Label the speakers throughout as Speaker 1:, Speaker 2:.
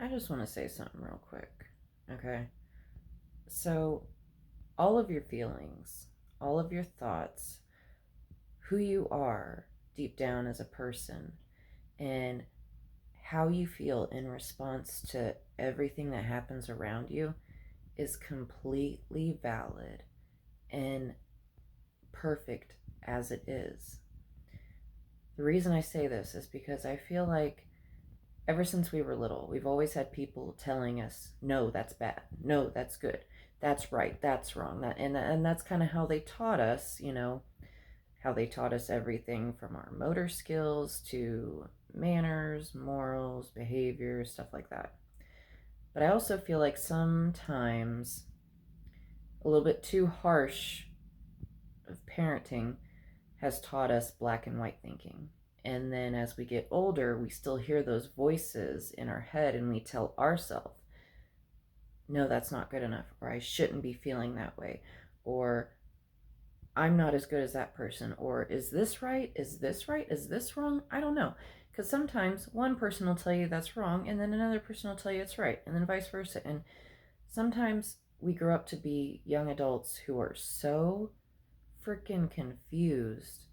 Speaker 1: I just want to say something real quick. Okay. So, all of your feelings, all of your thoughts, who you are deep down as a person, and how you feel in response to everything that happens around you is completely valid and perfect as it is. The reason I say this is because I feel like ever since we were little, we've always had people telling us, no, that's bad. No, that's good. That's right. That's wrong. And that's kind of how they taught us, how they taught us everything from our motor skills to manners, morals, behavior, stuff like that. But I also feel like sometimes a little bit too harsh of parenting has taught us black and white thinking. And then as we get older, we still hear those voices in our head and we tell ourselves, no, that's not good enough, or I shouldn't be feeling that way, or I'm not as good as that person, or is this right? Is this right? Is this wrong? I don't know. Because sometimes one person will tell you that's wrong, and then another person will tell you it's right, and then vice versa. And sometimes we grow up to be young adults who are so freaking confused.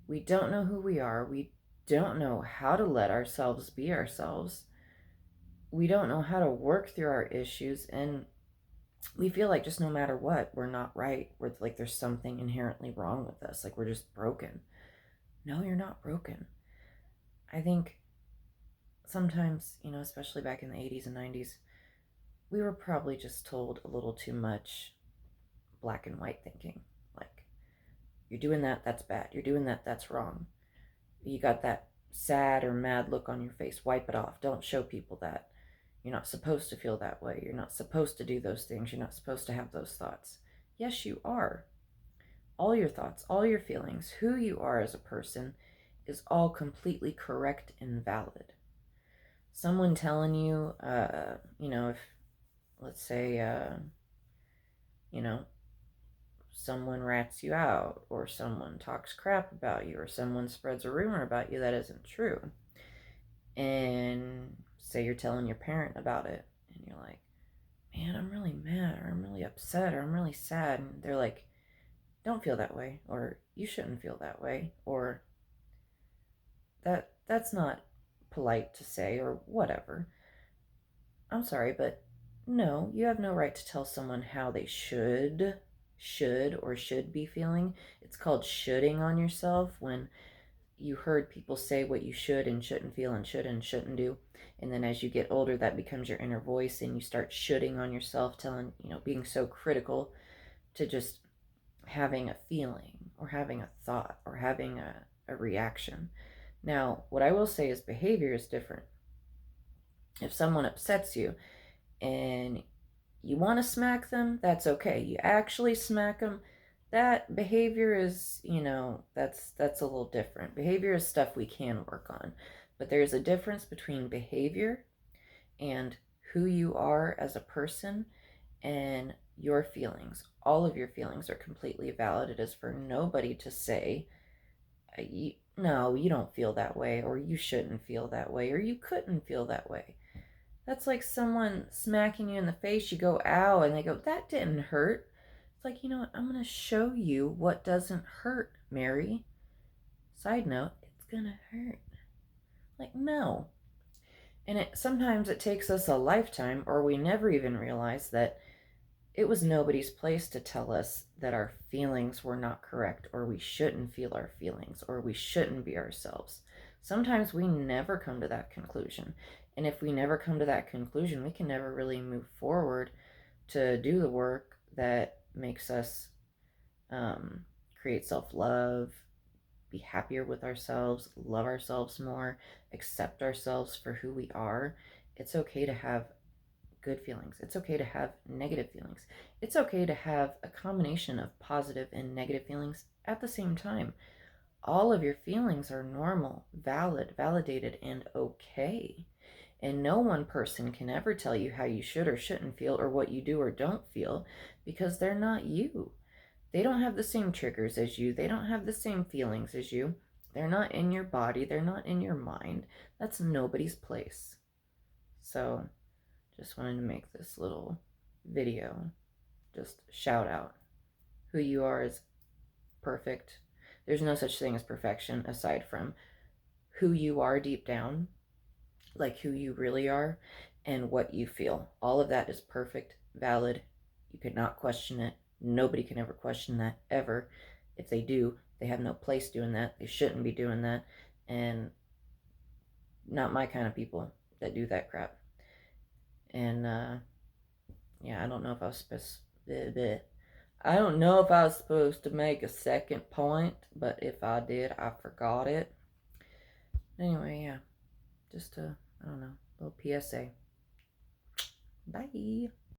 Speaker 1: We don't know who we are. We don't know how to let ourselves be ourselves. We don't know how to work through our issues. And we feel like just no matter what, we're not right. We're like there's something inherently wrong with us. Like we're just broken. No, you're not broken. I think sometimes, especially back in the 80s and 90s, we were probably just told a little too much black and white thinking. Like, you're doing that, that's bad. You're doing that, that's wrong. You got that sad or mad look on your face. Wipe it off. Don't show people that. You're not supposed to feel that way. You're not supposed to do those things. You're not supposed to have those thoughts. Yes, you are. All your thoughts, all your feelings, who you are as a person is all completely correct and valid. Someone telling you, if, let's say, you know, someone rats you out, or someone talks crap about you, or someone spreads a rumor about you that isn't true, and say you're telling your parent about it, and you're like, man, I'm really mad, or I'm really upset, or I'm really sad, and they're like, don't feel that way, or you shouldn't feel that way, or that's not polite to say, or whatever. I'm sorry, but no, you have no right to tell someone how they should be feeling. It's called shoulding on yourself when you heard people say what you should and shouldn't feel and should and shouldn't do. And then as you get older, that becomes your inner voice and you start shoulding on yourself, telling, being so critical to just having a feeling or having a thought or having a reaction. Now, what I will say is behavior is different. If someone upsets you and you want to smack them, that's okay. You actually smack them, that behavior is, that's a little different. Behavior is stuff we can work on. But there's a difference between behavior and who you are as a person and your feelings. All of your feelings are completely valid. It is for nobody to say, no, you don't feel that way, or you shouldn't feel that way, or you couldn't feel that way. That's like someone smacking you in the face. You go, ow, and they go, that didn't hurt. It's like, you know what? I'm going to show you what doesn't hurt, Mary. Side note, it's going to hurt. Like, no. And sometimes it takes us a lifetime, or we never even realize that it was nobody's place to tell us that our feelings were not correct, or we shouldn't feel our feelings, or we shouldn't be ourselves. Sometimes we never come to that conclusion. And if we never come to that conclusion, we can never really move forward to do the work that makes us create self love, be happier with ourselves, love ourselves more, accept ourselves for who we are. It's okay to have good feelings. It's okay to have negative feelings. It's okay to have a combination of positive and negative feelings at the same time. All of your feelings are normal, valid, validated, and okay. And no one person can ever tell you how you should or shouldn't feel or what you do or don't feel because they're not you. They don't have the same triggers as you. They don't have the same feelings as you. They're not in your body. They're not in your mind. That's nobody's place. So just wanted to make this little video, just shout out who you are is perfect. There's no such thing as perfection aside from who you are deep down, like who you really are and what you feel. All of that is perfect, valid. You could not question it. Nobody can ever question that, ever. If they do, they have no place doing that. They shouldn't be doing that. And not my kind of people that do that crap. And yeah, I don't know if I was I don't know if I was supposed to make a second point, but if I did, I forgot it. Anyway, yeah, just I don't know, little PSA. Bye.